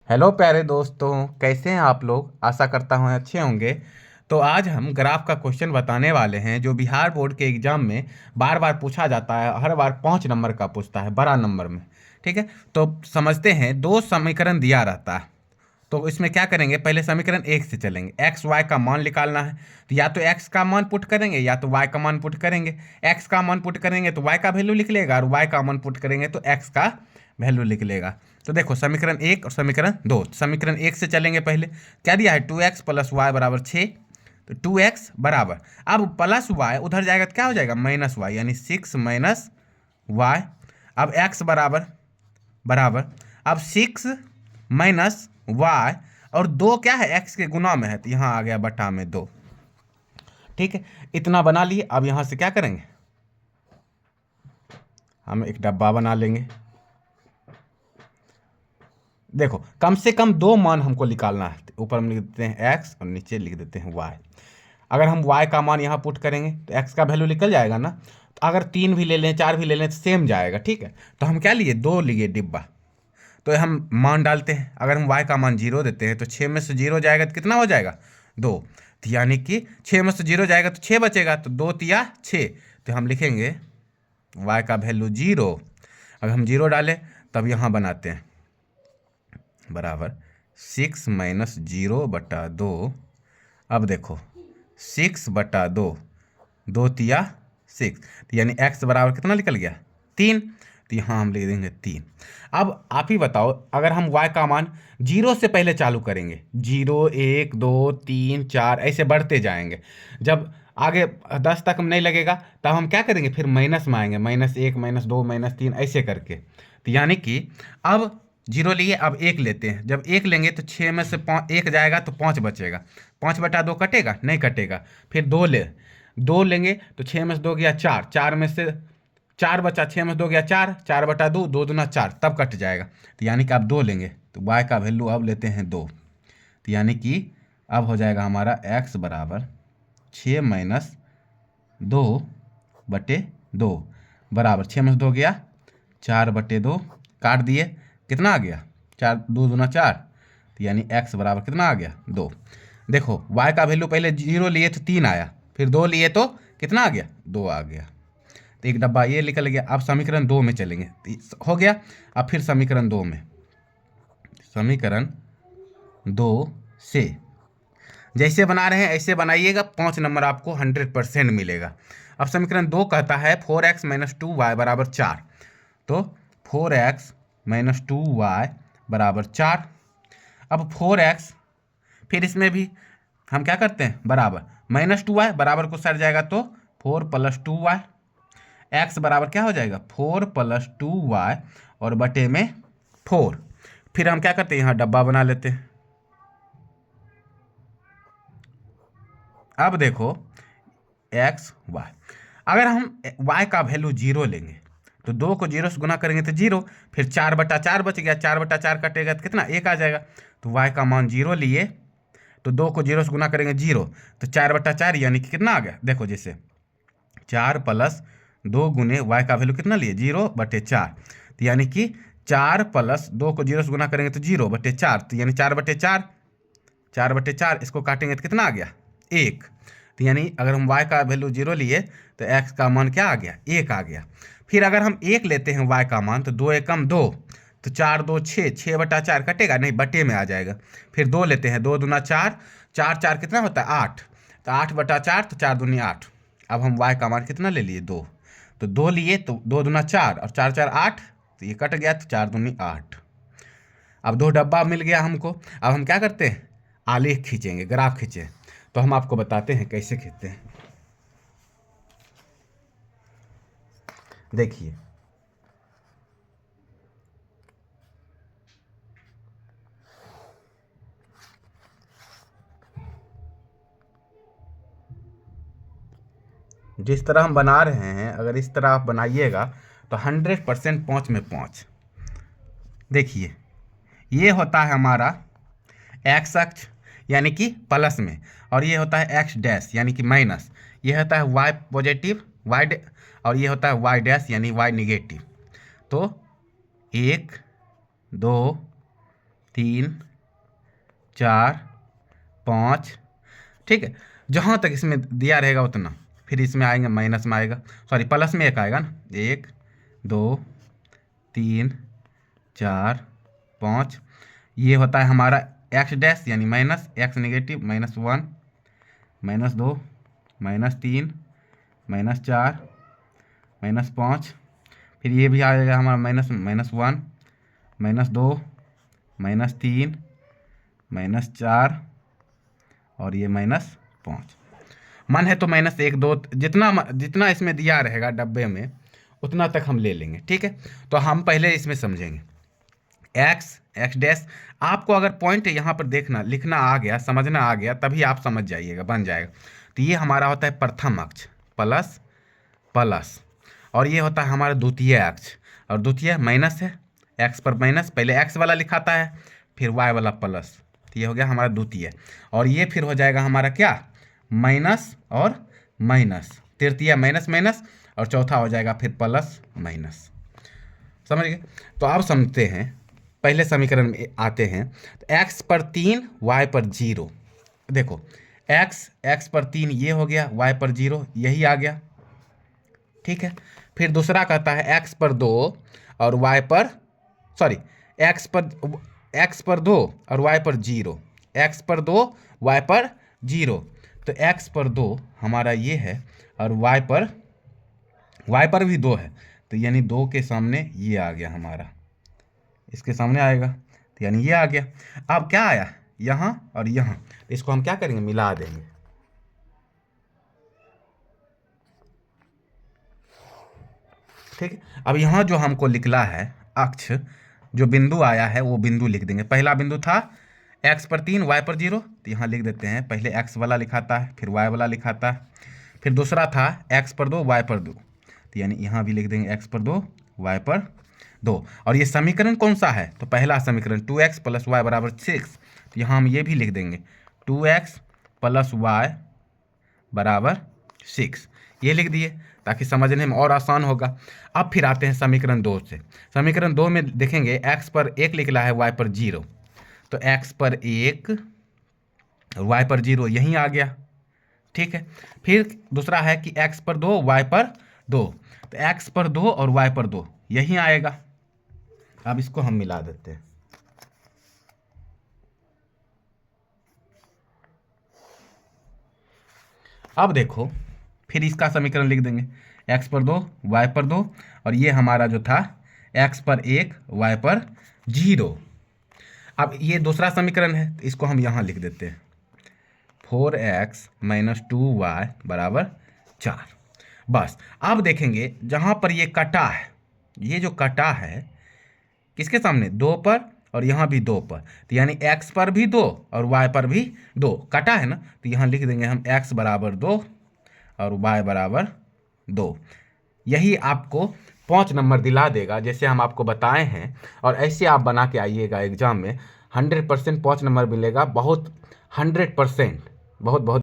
Hello प्यारे दोस्तों, कैसे हैं आप लोग। आशा करता हूँ अच्छे होंगे। तो आज हम ग्राफ का क्वेश्चन बताने वाले हैं जो बिहार बोर्ड के एग्जाम में बार बार पूछा जाता है। हर बार 5 नंबर का पूछता है, बड़ा नंबर में। ठीक है, तो समझते हैं। दो समीकरण दिया रहता है, तो इसमें क्या करेंगे, पहले समीकरण एक से चलेंगे। एक्स वाई का मान निकालना है, तो या तो एक्स का मान पुट करेंगे या तो वाई का मान पुट करेंगे। एक्स का मान पुट करेंगे तो वाई का वैल्यू लिख लेगा, और वाई का मान पुट करेंगे तो एक्स का वैल्यू लिख लेगा। तो देखो समीकरण एक और समीकरण दो। समीकरण एक से चलेंगे। पहले क्या दिया है, 2x प्लस वाई बराबर 6। तो 2x बराबर, अब प्लस वाई उधर जाएगा तो क्या हो जाएगा, माइनस वाई, यानी 6 माइनस वाई। अब x बराबर बराबर, अब 6 - y, और दो क्या है, x के गुना में है तो यहाँ आ गया बटा में 2। ठीक है, इतना बना लिए। अब यहाँ से क्या करेंगे, हम एक डब्बा बना लेंगे। देखो कम से कम दो मान हमको निकालना है, तो ऊपर हम लिख देते हैं x और नीचे लिख देते हैं y। अगर हम y का मान यहाँ पुट करेंगे तो x का वैल्यू निकल जाएगा ना। तो अगर 3 भी ले लें, 4 भी ले लें तो सेम जाएगा। ठीक है, तो हम क्या लिए, 2 लिए डिब्बा। तो हम मान डालते हैं। अगर हम y का मान 0 देते हैं तो 6 में से 0 जाएगा तो कितना हो जाएगा, 2। तो यानी कि 6 में से 0 जाएगा तो 6 बचेगा, तो 2 तिया 6। तो हम लिखेंगे y का वैल्यू 0। अगर हम 0 डालें तब यहाँ बनाते हैं बराबर 6 - 0/2। अब देखो 6/2, 2 तिया 6, तो यानी x बराबर कितना निकल गया, 3। तो यहाँ हम लिख देंगे 3। अब आप ही बताओ, अगर हम y का मान 0 से पहले चालू करेंगे, 0 1 2 3 4 ऐसे बढ़ते जाएंगे। जब आगे 10 तक नहीं लगेगा तब हम क्या करेंगे, फिर माइनस में आएंगे, -1 -2 -3 ऐसे करके। तो यानी कि अब 0 लिए, अब 1 लेते हैं। जब 1 लेंगे तो 6 में से 1 जाएगा तो 5 बचेगा। 5/2 कटेगा, नहीं कटेगा। फिर 2 लेंगे तो 6 में से 2 गया 4, 4 में से 4 बचा, 6 में से 2 गया 4, 4/2, 2 दूना 4, तब कट जाएगा। तो यानी कि आप 2 लेंगे तो y का वैल्यू अब लेते हैं 2। तो यानी कि अब हो जाएगा हमारा x बराबर 6 - 2/2 बराबर 6 में से 2 गया 4/2, काट दिए, कितना आ गया, 4 2 दूना 4। तो यानी x बराबर कितना आ गया, 2। देखो y का वैल्यू पहले 0 लिए तो 3 आया, फिर 2 लिए तो कितना आ गया, 2 आ गया। तो एक डब्बा ये निकल गया। अब समीकरण 2 में चलेंगे, तो हो गया। अब फिर समीकरण 2 में, समीकरण 2 से जैसे बना रहे हैं ऐसे बनाइएगा, 5 नंबर आपको 100% मिलेगा। अब समीकरण 2 कहता है 4x - 2y बराबर 4। तो 4x - 2y बराबर 4। अब 4x, फिर इसमें भी हम क्या करते हैं, बराबर -2y, बराबर को सट जाएगा तो 4 + 2y। x बराबर क्या हो जाएगा, 4 + 2y और बटे में 4। फिर हम क्या करते हैं, यहाँ डब्बा बना लेते हैं। अब देखो एक्स वाई, अगर हम y का वैल्यू 0 लेंगे तो 2 को 0 से गुना करेंगे तो 0, फिर 4/4 बच गया, 4/4 कटेगा तो कितना, 1 आ जाएगा। तो y का मान 0 लिए तो 2 को 0 से गुना करेंगे 0, तो 4/4 यानी कि कितना आ गया, देखो जैसे 4 + 2 गुने y का वैल्यू कितना लिए, 0/4। तो यानी कि 4 + 2 को 0 से गुना करेंगे तो 0/4, तो यानी 4/4, 4/4 इसको काटेंगे तो कितना आ गया, 1। तो यानी अगर हम y का वैल्यू 0 लिए तो x का मान क्या आ गया, 1 आ गया। फिर अगर हम 1 लेते हैं y का मान, तो 2 एकम 2, तो 4 2 6, 6/4 कटेगा नहीं, बटे में आ जाएगा। फिर 2 लेते हैं, 2 दूना 4, 4 4 कितना होता है, 8। तो 8/4, तो 4 दूनी 8। अब हम y का मान कितना ले लिए, 2। तो 2 लिए तो 2 दूना 4 और 4 4 8, तो ये कट गया, तो 4 दूनी 8। अब 2 डब्बा मिल गया हमको। अब हम क्या करते हैं, आलेख खींचेंगे, ग्राफ खींचे। तो हम आपको बताते हैं कैसे खींचते हैं। देखिए जिस तरह हम बना रहे हैं, अगर इस तरह आप बनाइएगा तो 100% 5 में 5। देखिए ये होता है हमारा एक्स अक्ष यानी कि प्लस में, और ये होता है एक्स डैश यानी कि माइनस। ये होता है वाई पॉजिटिव, और ये होता है वाई डैश यानी वाई निगेटिव। तो 1 2 3 4 5, ठीक है। जहाँ तक इसमें दिया रहेगा उतना, फिर इसमें आएंगे माइनस में आएगा, सॉरी प्लस में एक आएगा ना, 1 2 3 4 5, ये होता है हमारा एक्स डैश यानी माइनस एक्स नेगेटिव, -1 -2 -3 -4 -5, फिर ये भी आ जाएगा हमारा -1 -2 -3 -4 और ये -5। मन है तो -1 2 जितना इसमें दिया रहेगा डब्बे में उतना तक हम ले लेंगे, ठीक है। तो हम पहले इसमें समझेंगे एक्स डैश। आपको अगर पॉइंट यहाँ पर देखना लिखना आ गया, समझना आ गया, तभी आप समझ जाइएगा, बन जाएगा। तो ये हमारा होता है प्रथम अक्ष प्लस प्लस, और ये होता है हमारा द्वितीय अक्ष, और द्वितीय माइनस है, एक्स पर माइनस, पहले एक्स वाला लिखाता है फिर वाई वाला प्लस, तो ये हो गया हमारा द्वितीय। और ये फिर हो जाएगा हमारा क्या, माइनस और माइनस, तृतीय माइनस माइनस, और चौथा हो जाएगा फिर प्लस माइनस। समझ गए। तो आप समझते हैं, पहले समीकरण में आते हैं। तो x पर 3 y पर 0, देखो x पर 3 ये हो गया, y पर 0 यही आ गया, ठीक है। फिर दूसरा कहता है x पर 2 और y पर, सॉरी x पर 2 और y पर 0, x पर 2 y पर 0, तो x पर 2 हमारा ये है और y पर भी 2 है, तो यानी 2 के सामने ये आ गया हमारा, इसके सामने आएगा, तो यानी ये आ गया। अब क्या आया यहाँ और यहाँ, तो इसको हम क्या करेंगे, मिला देंगे, ठीक है। अब यहाँ जो हमको निकला है अक्ष, जो बिंदु आया है वो बिंदु लिख देंगे। पहला बिंदु था x पर 3 y पर 0, तो यहाँ लिख देते हैं, पहले x वाला लिखाता है फिर y वाला लिखाता है। फिर दूसरा था x पर 2 y पर 2, तो यानी यहाँ भी लिख देंगे x पर 2 y पर 2। और ये समीकरण कौन सा है, तो पहला समीकरण 2x + y = 6, तो यहाँ हम ये भी लिख देंगे 2x + y = 6, ये लिख दिए ताकि समझने में और आसान होगा। अब फिर आते हैं समीकरण 2 से। समीकरण 2 में देखेंगे x पर 1 लिखा है, y पर 0, तो x पर 1 और y पर 0 यहीं आ गया, ठीक है। फिर दूसरा है कि x पर 2 y पर 2, तो x पर 2 और y पर 2 यहीं आएगा। अब इसको हम मिला देते हैं, अब देखो फिर इसका समीकरण लिख देंगे, x पर 2 y पर 2, और ये हमारा जो था x पर 1 y पर 0। अब ये दूसरा समीकरण है, तो इसको हम यहाँ लिख देते हैं 4x - 2y = 4। बस अब देखेंगे जहाँ पर ये कटा है, ये जो कटा है किसके सामने, 2 पर, और यहाँ भी 2 पर, तो यानी x पर भी 2 और y पर भी 2 कटा है ना, तो यहाँ लिख देंगे हम x = 2 और y = 2। यही आपको 5 नंबर दिला देगा, जैसे हम आपको बताए हैं, और ऐसे आप बना के आइएगा एग्जाम में, 100% 5 नंबर मिलेगा, बहुत 100%, बहुत बहुत।